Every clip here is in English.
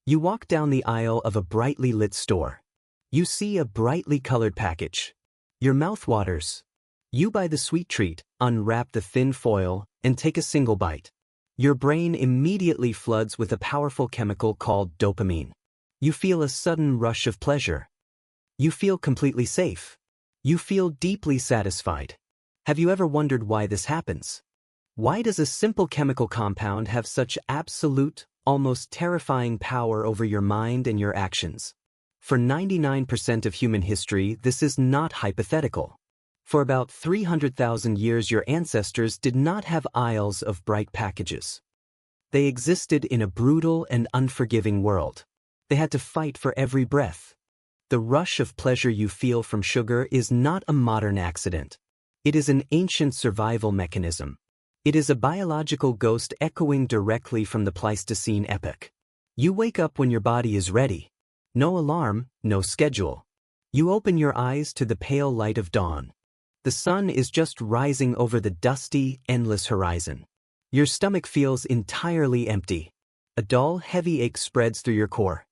You walk down the aisle of a brightly lit store. You see a brightly colored package. Your mouth waters. You buy the sweet treat, unwrap the thin foil, and take a single bite. Your brain immediately floods with a powerful chemical called dopamine. You feel a sudden rush of pleasure. You feel completely safe. You feel deeply satisfied. Have you ever wondered why this happens? Why does a simple chemical compound have such absolute, almost terrifying power over your mind and your actions? For 99% of human history, this is not hypothetical. For about 300,000 years, your ancestors did not have aisles of bright packages. They existed in a brutal and unforgiving world. They had to fight for every breath. The rush of pleasure you feel from sugar is not a modern accident. It is an ancient survival mechanism. It is a biological ghost echoing directly from the Pleistocene epoch. You wake up when your body is ready. No alarm, no schedule. You open your eyes to the pale light of dawn. The sun is just rising over the dusty, endless horizon. Your stomach feels entirely empty. A dull, heavy ache spreads through your core.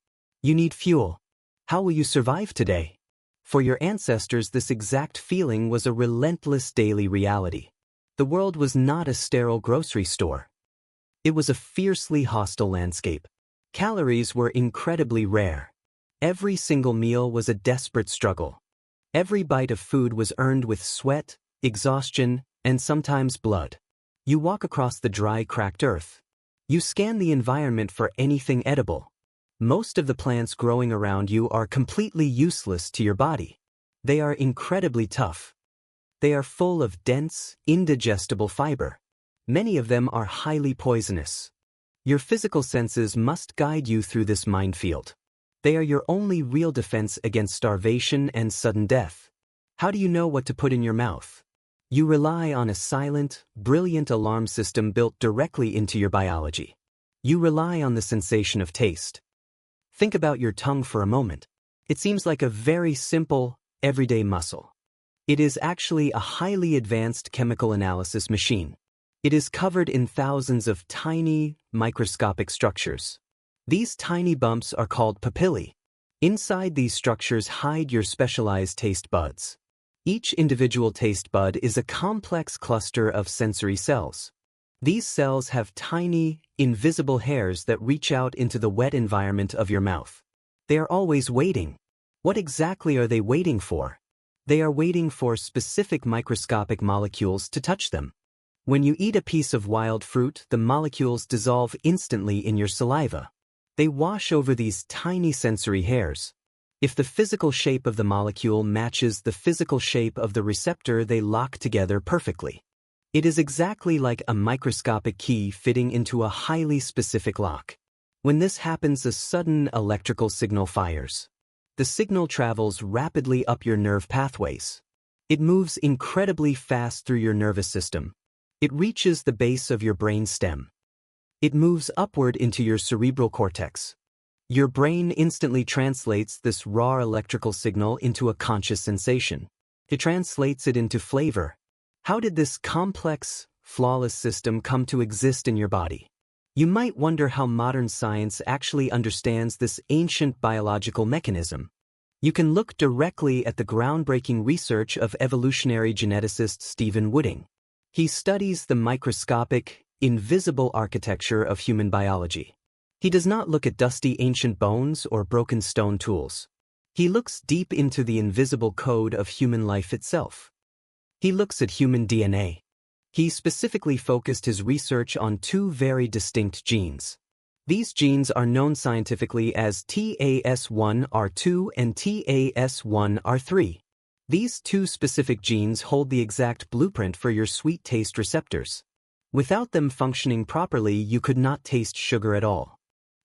You need fuel. How will you survive today? For your ancestors, this exact feeling was a relentless daily reality. The world was not a sterile grocery store. It was a fiercely hostile landscape. Calories were incredibly rare. Every single meal was a desperate struggle. Every bite of food was earned with sweat, exhaustion, and sometimes blood. You walk across the dry, cracked earth. You scan the environment for anything edible. Most of the plants growing around you are completely useless to your body. They are incredibly tough. They are full of dense, indigestible fiber. Many of them are highly poisonous. Your physical senses must guide you through this minefield. They are your only real defense against starvation and sudden death. How do you know what to put in your mouth? You rely on a silent, brilliant alarm system built directly into your biology. You rely on the sensation of taste. Think about your tongue for a moment. It seems like a very simple, everyday muscle. It is actually a highly advanced chemical analysis machine. It is covered in thousands of tiny, microscopic structures. These tiny bumps are called papillae. Inside these structures hide your specialized taste buds. Each individual taste bud is a complex cluster of sensory cells. These cells have tiny, invisible hairs that reach out into the wet environment of your mouth. They are always waiting. What exactly are they waiting for? They are waiting for specific microscopic molecules to touch them. When you eat a piece of wild fruit, the molecules dissolve instantly in your saliva. They wash over these tiny sensory hairs. If the physical shape of the molecule matches the physical shape of the receptor, they lock together perfectly. It is exactly like a microscopic key fitting into a highly specific lock. When this happens, a sudden electrical signal fires. The signal travels rapidly up your nerve pathways. It moves incredibly fast through your nervous system. It reaches the base of your brain stem. It moves upward into your cerebral cortex. Your brain instantly translates this raw electrical signal into a conscious sensation. It translates it into flavor. How did this complex, flawless system come to exist in your body? You might wonder how modern science actually understands this ancient biological mechanism. You can look directly at the groundbreaking research of evolutionary geneticist Stephen Wooding. He studies the microscopic, invisible architecture of human biology. He does not look at dusty ancient bones or broken stone tools. He looks deep into the invisible code of human life itself. He looks at human DNA. He specifically focused his research on two very distinct genes. These genes are known scientifically as TAS1R2 and TAS1R3. These two specific genes hold the exact blueprint for your sweet taste receptors. Without them functioning properly, you could not taste sugar at all.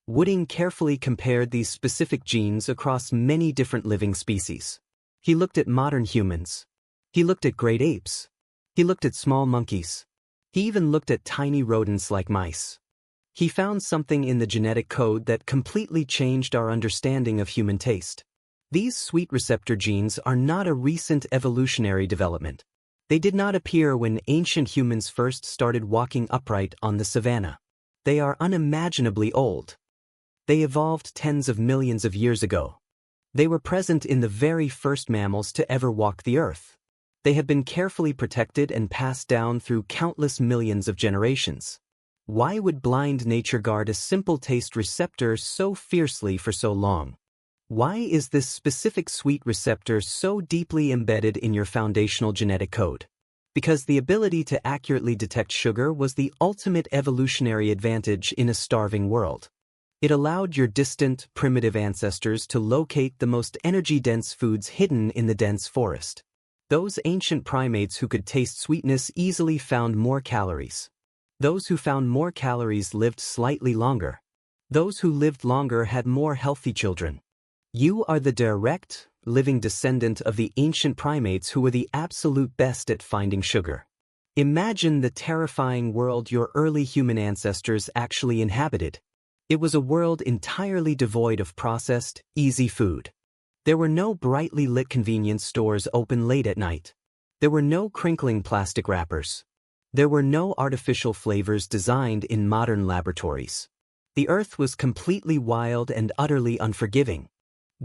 Wooding carefully compared these specific genes across many different living species. He looked at modern humans. He looked at great apes. He looked at small monkeys. He even looked at tiny rodents like mice. He found something in the genetic code that completely changed our understanding of human taste. These sweet receptor genes are not a recent evolutionary development. They did not appear when ancient humans first started walking upright on the savannah. They are unimaginably old. They evolved tens of millions of years ago. They were present in the very first mammals to ever walk the earth. They have been carefully protected and passed down through countless millions of generations. Why would blind nature guard a simple taste receptor so fiercely for so long? Why is this specific sweet receptor so deeply embedded in your foundational genetic code? Because the ability to accurately detect sugar was the ultimate evolutionary advantage in a starving world. It allowed your distant, primitive ancestors to locate the most energy-dense foods hidden in the dense forest. Those ancient primates who could taste sweetness easily found more calories. Those who found more calories lived slightly longer. Those who lived longer had more healthy children. You are the direct, living descendant of the ancient primates who were the absolute best at finding sugar. Imagine the terrifying world your early human ancestors actually inhabited. It was a world entirely devoid of processed, easy food. There were no brightly lit convenience stores open late at night. There were no crinkling plastic wrappers. There were no artificial flavors designed in modern laboratories. The earth was completely wild and utterly unforgiving.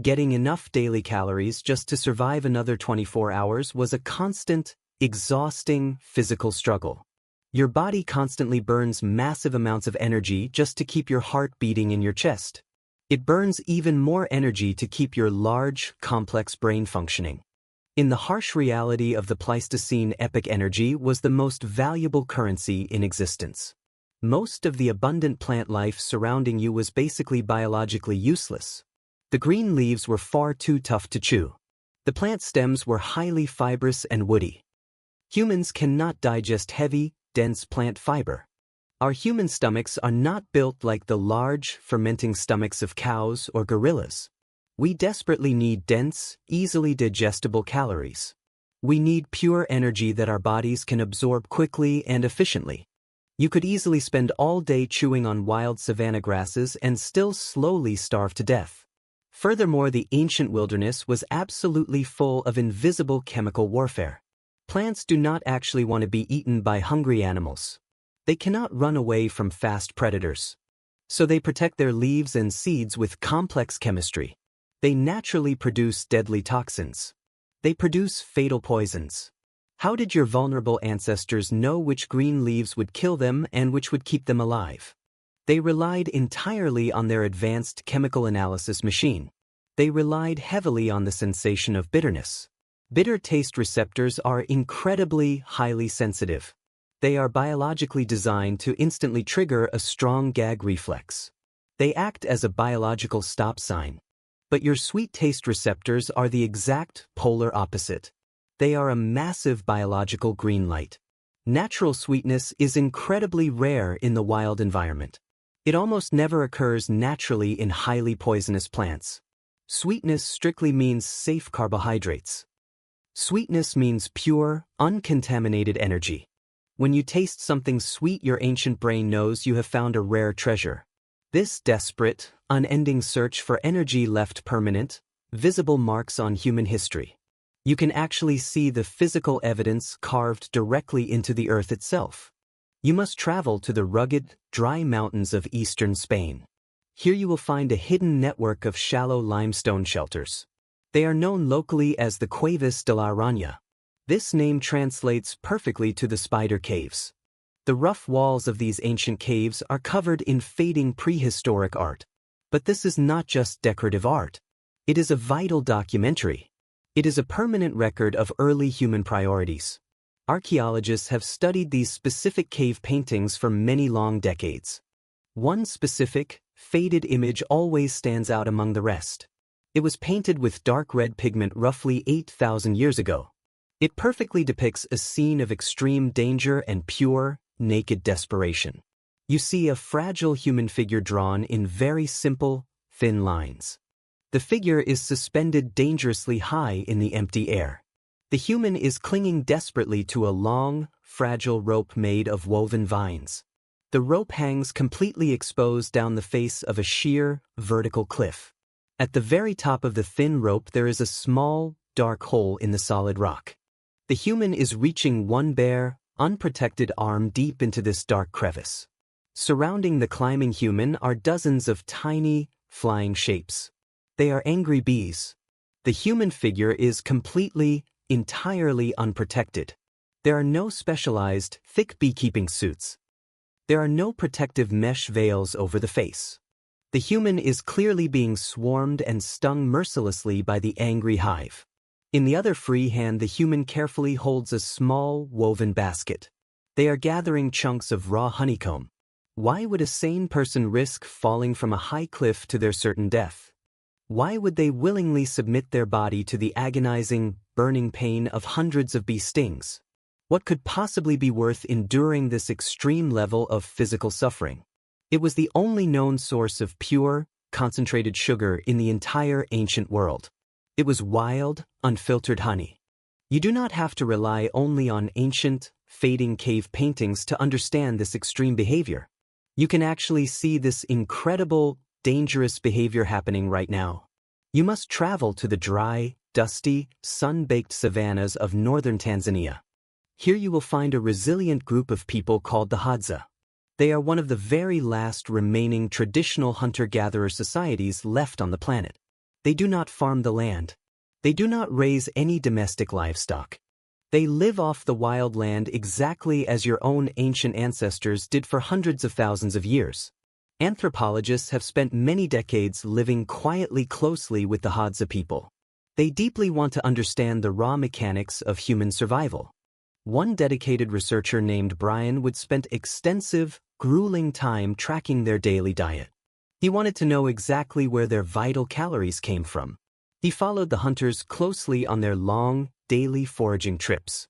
Getting enough daily calories just to survive another 24 hours was a constant, exhausting physical struggle. Your body constantly burns massive amounts of energy just to keep your heart beating in your chest. It burns even more energy to keep your large, complex brain functioning. In the harsh reality of the Pleistocene epoch, energy was the most valuable currency in existence. Most of the abundant plant life surrounding you was basically biologically useless. The green leaves were far too tough to chew. The plant stems were highly fibrous and woody. Humans cannot digest heavy, dense plant fiber. Our human stomachs are not built like the large, fermenting stomachs of cows or gorillas. We desperately need dense, easily digestible calories. We need pure energy that our bodies can absorb quickly and efficiently. You could easily spend all day chewing on wild savanna grasses and still slowly starve to death. Furthermore, the ancient wilderness was absolutely full of invisible chemical warfare. Plants do not actually want to be eaten by hungry animals. They cannot run away from fast predators. So they protect their leaves and seeds with complex chemistry. They naturally produce deadly toxins. They produce fatal poisons. How did your vulnerable ancestors know which green leaves would kill them and which would keep them alive? They relied entirely on their advanced chemical analysis machine. They relied heavily on the sensation of bitterness. Bitter taste receptors are incredibly highly sensitive. They are biologically designed to instantly trigger a strong gag reflex. They act as a biological stop sign. But your sweet taste receptors are the exact polar opposite. They are a massive biological green light. Natural sweetness is incredibly rare in the wild environment. It almost never occurs naturally in highly poisonous plants. Sweetness strictly means safe carbohydrates. Sweetness means pure, uncontaminated energy. When you taste something sweet, your ancient brain knows you have found a rare treasure. This desperate, unending search for energy left permanent, visible marks on human history. You can actually see the physical evidence carved directly into the earth itself. You must travel to the rugged, dry mountains of eastern Spain. Here you will find a hidden network of shallow limestone shelters. They are known locally as the Cuevas de la Araña. This name translates perfectly to the spider caves. The rough walls of these ancient caves are covered in fading prehistoric art. But this is not just decorative art. It is a vital documentary. It is a permanent record of early human priorities. Archaeologists have studied these specific cave paintings for many long decades. One specific, faded image always stands out among the rest. It was painted with dark red pigment roughly 8,000 years ago. It perfectly depicts a scene of extreme danger and pure, naked desperation. You see a fragile human figure drawn in very simple, thin lines. The figure is suspended dangerously high in the empty air. The human is clinging desperately to a long, fragile rope made of woven vines. The rope hangs completely exposed down the face of a sheer, vertical cliff. At the very top of the thin rope there is a small, dark hole in the solid rock. The human is reaching one bare, unprotected arm deep into this dark crevice. Surrounding the climbing human are dozens of tiny, flying shapes. They are angry bees. The human figure is entirely unprotected. There are no specialized, thick beekeeping suits. There are no protective mesh veils over the face. The human is clearly being swarmed and stung mercilessly by the angry hive. In the other free hand, the human carefully holds a small, woven basket. They are gathering chunks of raw honeycomb. Why would a sane person risk falling from a high cliff to their certain death? Why would they willingly submit their body to the agonizing, burning pain of hundreds of bee stings? What could possibly be worth enduring this extreme level of physical suffering? It was the only known source of pure, concentrated sugar in the entire ancient world. It was wild, unfiltered honey. You do not have to rely only on ancient, fading cave paintings to understand this extreme behavior. You can actually see this incredible, dangerous behavior happening right now. You must travel to the dry, dusty, sun-baked savannas of northern Tanzania. Here you will find a resilient group of people called the Hadza. They are one of the very last remaining traditional hunter-gatherer societies left on the planet. They do not farm the land. They do not raise any domestic livestock. They live off the wild land exactly as your own ancient ancestors did for hundreds of thousands of years. Anthropologists have spent many decades living quietly closely with the Hadza people. They deeply want to understand the raw mechanics of human survival. One dedicated researcher named Brian would spend extensive, grueling time tracking their daily diet. He wanted to know exactly where their vital calories came from. He followed the hunters closely on their long, daily foraging trips.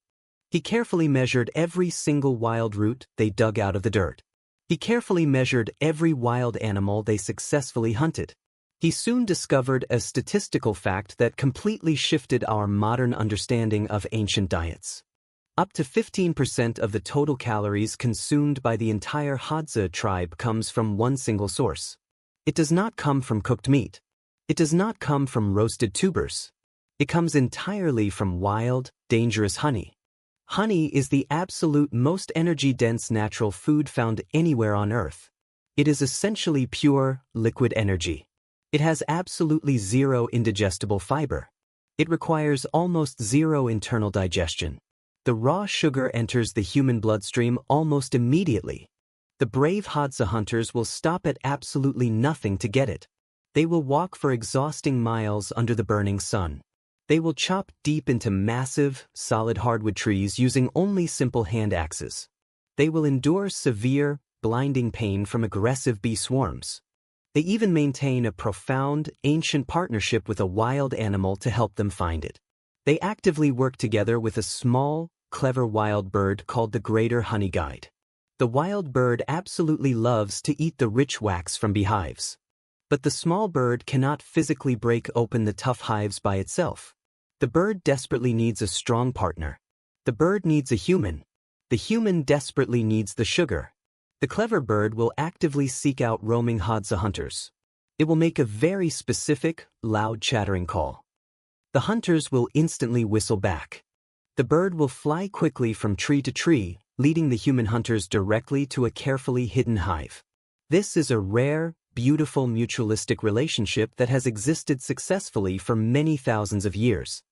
He carefully measured every single wild root they dug out of the dirt. He carefully measured every wild animal they successfully hunted. He soon discovered a statistical fact that completely shifted our modern understanding of ancient diets. Up to 15% of the total calories consumed by the entire Hadza tribe comes from one single source. It does not come from cooked meat. It does not come from roasted tubers. It comes entirely from wild, dangerous honey. Honey is the absolute most energy-dense natural food found anywhere on Earth. It is essentially pure, liquid energy. It has absolutely zero indigestible fiber. It requires almost zero internal digestion. The raw sugar enters the human bloodstream almost immediately. The brave Hadza hunters will stop at absolutely nothing to get it. They will walk for exhausting miles under the burning sun. They will chop deep into massive, solid hardwood trees using only simple hand axes. They will endure severe, blinding pain from aggressive bee swarms. They even maintain a profound, ancient partnership with a wild animal to help them find it. They actively work together with a small, clever wild bird called the greater honey guide. The wild bird absolutely loves to eat the rich wax from beehives. But the small bird cannot physically break open the tough hives by itself. The bird desperately needs a strong partner. The bird needs a human. The human desperately needs the sugar. The clever bird will actively seek out roaming Hadza hunters. It will make a very specific, loud chattering call. The hunters will instantly whistle back. The bird will fly quickly from tree to tree, leading the human hunters directly to a carefully hidden hive. This is a rare, beautiful mutualistic relationship that has existed successfully for many thousands of years.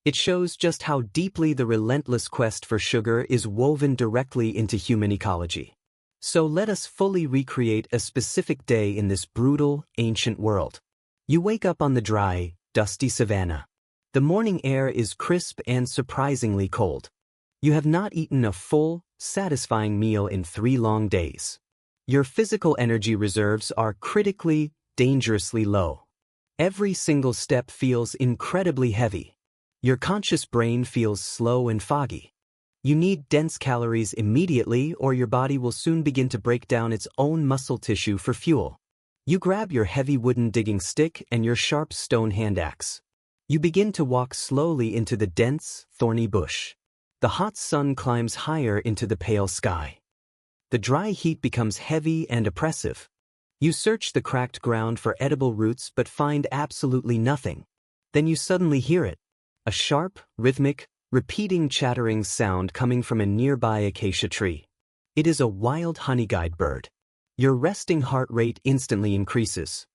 It shows just how deeply the relentless quest for sugar is woven directly into human ecology. So let us fully recreate a specific day in this brutal, ancient world. You wake up on the dry, dusty savanna. The morning air is crisp and surprisingly cold. You have not eaten a full, satisfying meal in 3 long days. Your physical energy reserves are critically, dangerously low. Every single step feels incredibly heavy. Your conscious brain feels slow and foggy. You need dense calories immediately or your body will soon begin to break down its own muscle tissue for fuel. You grab your heavy wooden digging stick and your sharp stone hand axe. You begin to walk slowly into the dense, thorny bush. The hot sun climbs higher into the pale sky. The dry heat becomes heavy and oppressive. You search the cracked ground for edible roots but find absolutely nothing. Then you suddenly hear it. A sharp, rhythmic, repeating chattering sound coming from a nearby acacia tree. It is a wild honey guide bird. Your resting heart rate instantly increases.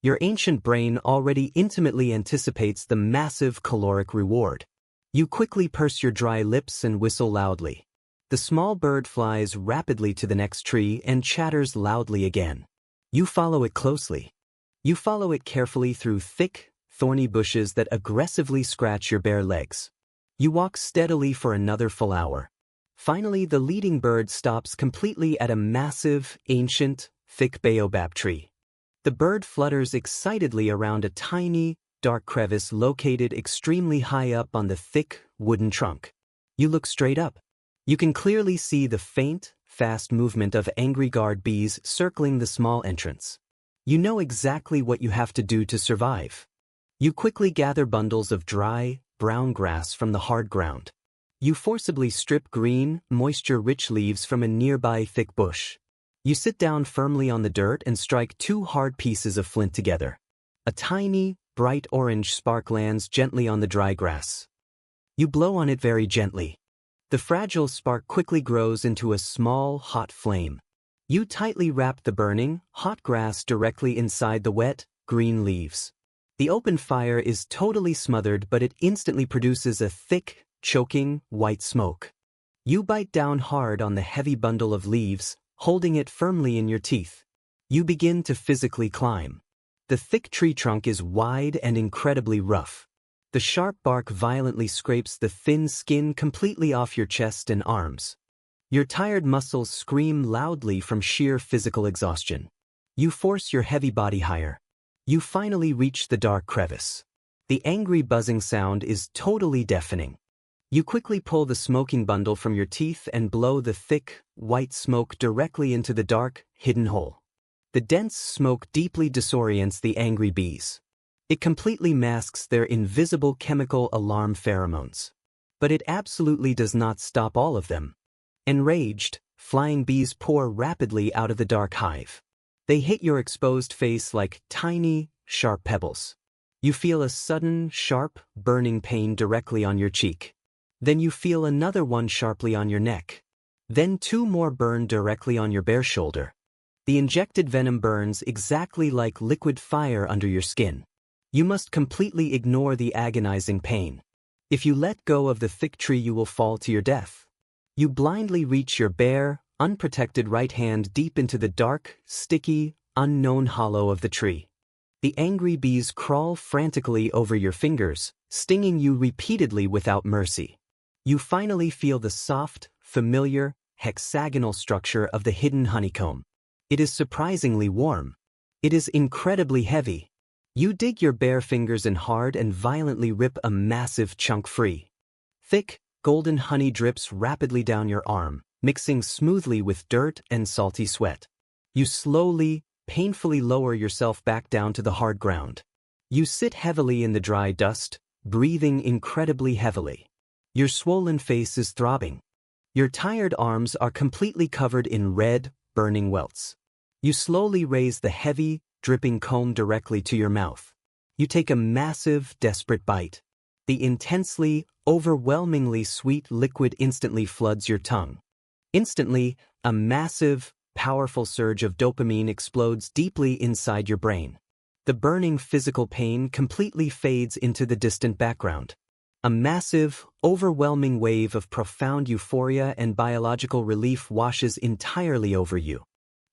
Your ancient brain already intimately anticipates the massive caloric reward. You quickly purse your dry lips and whistle loudly. The small bird flies rapidly to the next tree and chatters loudly again. You follow it closely. You follow it carefully through thick, thorny bushes that aggressively scratch your bare legs. You walk steadily for another full hour. Finally, the leading bird stops completely at a massive, ancient, thick baobab tree. The bird flutters excitedly around a tiny, dark crevice located extremely high up on the thick, wooden trunk. You look straight up. You can clearly see the faint, fast movement of angry guard bees circling the small entrance. You know exactly what you have to do to survive. You quickly gather bundles of dry, brown grass from the hard ground. You forcibly strip green, moisture-rich leaves from a nearby thick bush. You sit down firmly on the dirt and strike two hard pieces of flint together. A tiny, bright orange spark lands gently on the dry grass. You blow on it very gently. The fragile spark quickly grows into a small, hot flame. You tightly wrap the burning, hot grass directly inside the wet, green leaves. The open fire is totally smothered, but it instantly produces a thick, choking, white smoke. You bite down hard on the heavy bundle of leaves, holding it firmly in your teeth. You begin to physically climb. The thick tree trunk is wide and incredibly rough. The sharp bark violently scrapes the thin skin completely off your chest and arms. Your tired muscles scream loudly from sheer physical exhaustion. You force your heavy body higher. You finally reach the dark crevice. The angry buzzing sound is totally deafening. You quickly pull the smoking bundle from your teeth and blow the thick, white smoke directly into the dark, hidden hole. The dense smoke deeply disorients the angry bees. It completely masks their invisible chemical alarm pheromones. But it absolutely does not stop all of them. Enraged, flying bees pour rapidly out of the dark hive. They hit your exposed face like tiny, sharp pebbles. You feel a sudden, sharp, burning pain directly on your cheek. Then you feel another one sharply on your neck. Then two more burn directly on your bare shoulder. The injected venom burns exactly like liquid fire under your skin. You must completely ignore the agonizing pain. If you let go of the thick tree, you will fall to your death. You blindly reach your bare, unprotected right hand deep into the dark, sticky, unknown hollow of the tree. The angry bees crawl frantically over your fingers, stinging you repeatedly without mercy. You finally feel the soft, familiar, hexagonal structure of the hidden honeycomb. It is surprisingly warm. It is incredibly heavy. You dig your bare fingers in hard and violently rip a massive chunk free. Thick, golden honey drips rapidly down your arm, mixing smoothly with dirt and salty sweat. You slowly, painfully lower yourself back down to the hard ground. You sit heavily in the dry dust, breathing incredibly heavily. Your swollen face is throbbing. Your tired arms are completely covered in red, burning welts. You slowly raise the heavy, dripping comb directly to your mouth. You take a massive, desperate bite. The intensely, overwhelmingly sweet liquid instantly floods your tongue. Instantly, a massive, powerful surge of dopamine explodes deeply inside your brain. The burning physical pain completely fades into the distant background. A massive, overwhelming wave of profound euphoria and biological relief washes entirely over you.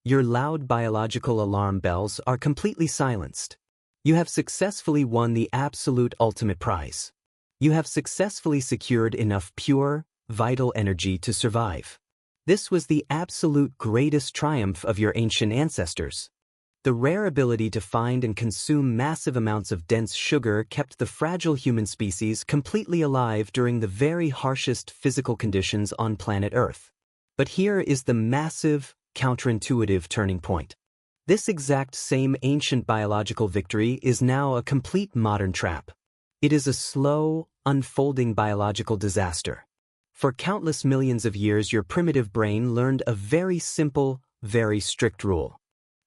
Your loud biological alarm bells are completely silenced. You have successfully won the absolute ultimate prize. You have successfully secured enough pure, vital energy to survive. This was the absolute greatest triumph of your ancient ancestors. The rare ability to find and consume massive amounts of dense sugar kept the fragile human species completely alive during the very harshest physical conditions on planet Earth. But here is the massive, counterintuitive turning point. This exact same ancient biological victory is now a complete modern trap. It is a slow, unfolding biological disaster. For countless millions of years, your primitive brain learned a very simple, very strict rule.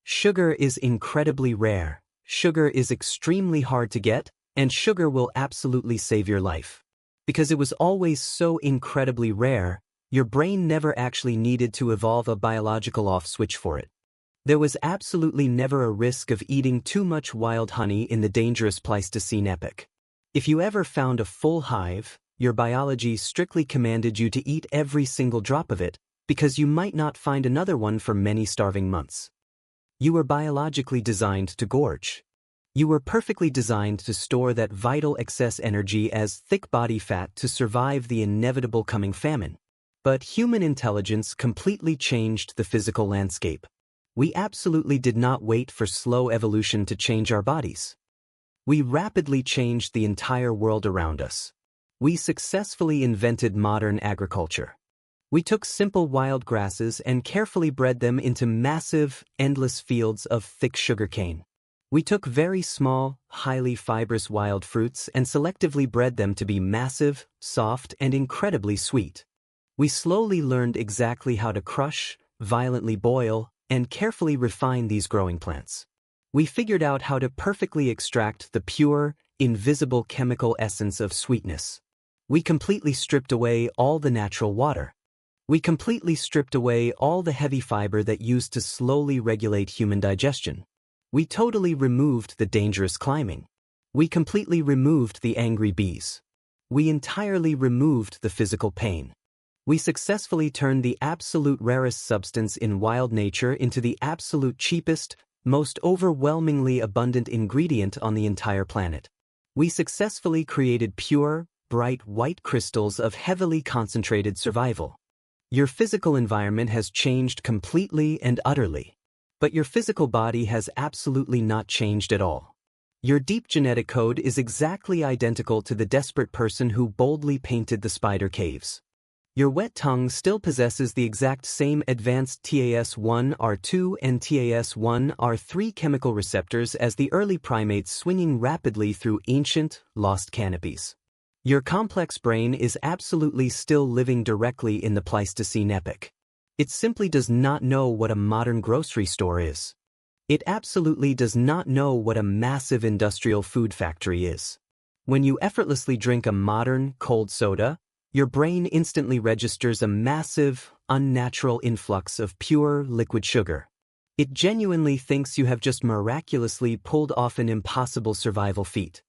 Sugar is incredibly rare, sugar is extremely hard to get, and sugar will absolutely save your life. Because it was always so incredibly rare, your brain never actually needed to evolve a biological off switch for it. There was absolutely never a risk of eating too much wild honey in the dangerous Pleistocene epoch. If you ever found a full hive, your biology strictly commanded you to eat every single drop of it, because you might not find another one for many starving months. You were biologically designed to gorge. You were perfectly designed to store that vital excess energy as thick body fat to survive the inevitable coming famine. But human intelligence completely changed the physical landscape. We absolutely did not wait for slow evolution to change our bodies. We rapidly changed the entire world around us. We successfully invented modern agriculture. We took simple wild grasses and carefully bred them into massive, endless fields of thick sugarcane. We took very small, highly fibrous wild fruits and selectively bred them to be massive, soft, and incredibly sweet. We slowly learned exactly how to crush, violently boil, and carefully refine these growing plants. We figured out how to perfectly extract the pure, invisible chemical essence of sweetness. We completely stripped away all the natural water. We completely stripped away all the heavy fiber that used to slowly regulate human digestion. We totally removed the dangerous climbing. We completely removed the angry bees. We entirely removed the physical pain. We successfully turned the absolute rarest substance in wild nature into the absolute cheapest, most overwhelmingly abundant ingredient on the entire planet. We successfully created pure, bright white crystals of heavily concentrated survival. Your physical environment has changed completely and utterly. But your physical body has absolutely not changed at all. Your deep genetic code is exactly identical to the desperate person who boldly painted the spider caves. Your wet tongue still possesses the exact same advanced TAS1R2 and TAS1R3 chemical receptors as the early primates swinging rapidly through ancient, lost canopies. Your complex brain is absolutely still living directly in the Pleistocene epoch. It simply does not know what a modern grocery store is. It absolutely does not know what a massive industrial food factory is. When you effortlessly drink a modern, cold soda, your brain instantly registers a massive, unnatural influx of pure, liquid sugar. It genuinely thinks you have just miraculously pulled off an impossible survival feat.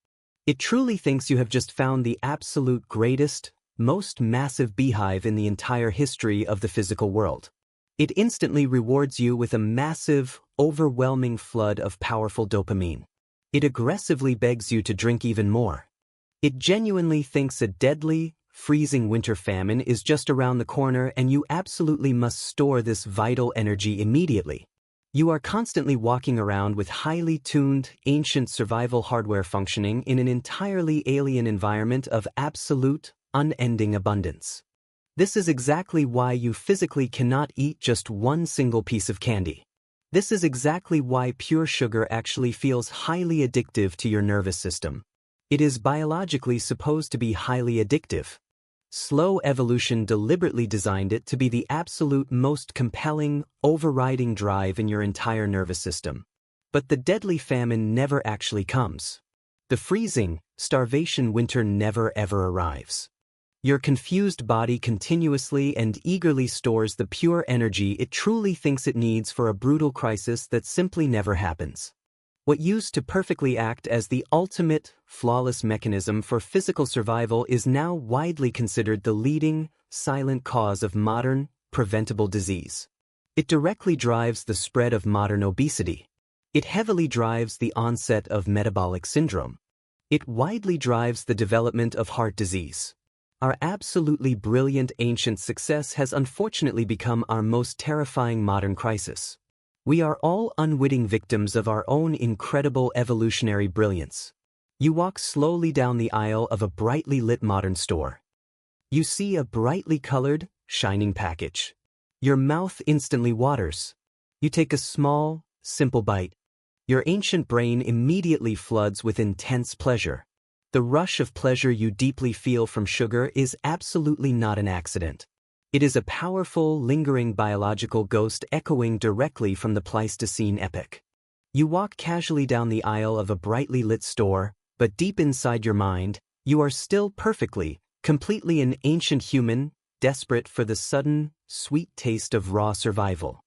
It truly thinks you have just found the absolute greatest, most massive beehive in the entire history of the physical world. It instantly rewards you with a massive, overwhelming flood of powerful dopamine. It aggressively begs you to drink even more. It genuinely thinks a deadly, freezing winter famine is just around the corner and you absolutely must store this vital energy immediately. You are constantly walking around with highly tuned, ancient survival hardware functioning in an entirely alien environment of absolute, unending abundance. This is exactly why you physically cannot eat just one single piece of candy. This is exactly why pure sugar actually feels highly addictive to your nervous system. It is biologically supposed to be highly addictive. Slow evolution deliberately designed it to be the absolute most compelling, overriding drive in your entire nervous system. But the deadly famine never actually comes. The freezing, starvation winter never ever arrives. Your confused body continuously and eagerly stores the pure energy it truly thinks it needs for a brutal crisis that simply never happens. What used to perfectly act as the ultimate, flawless mechanism for physical survival is now widely considered the leading, silent cause of modern, preventable disease. It directly drives the spread of modern obesity. It heavily drives the onset of metabolic syndrome. It widely drives the development of heart disease. Our absolutely brilliant ancient success has unfortunately become our most terrifying modern crisis. We are all unwitting victims of our own incredible evolutionary brilliance. You walk slowly down the aisle of a brightly lit modern store. You see a brightly colored, shining package. Your mouth instantly waters. You take a small, simple bite. Your ancient brain immediately floods with intense pleasure. The rush of pleasure you deeply feel from sugar is absolutely not an accident. It is a powerful, lingering biological ghost echoing directly from the Pleistocene epoch. You walk casually down the aisle of a brightly lit store, but deep inside your mind, you are still perfectly, completely an ancient human, desperate for the sudden, sweet taste of raw survival.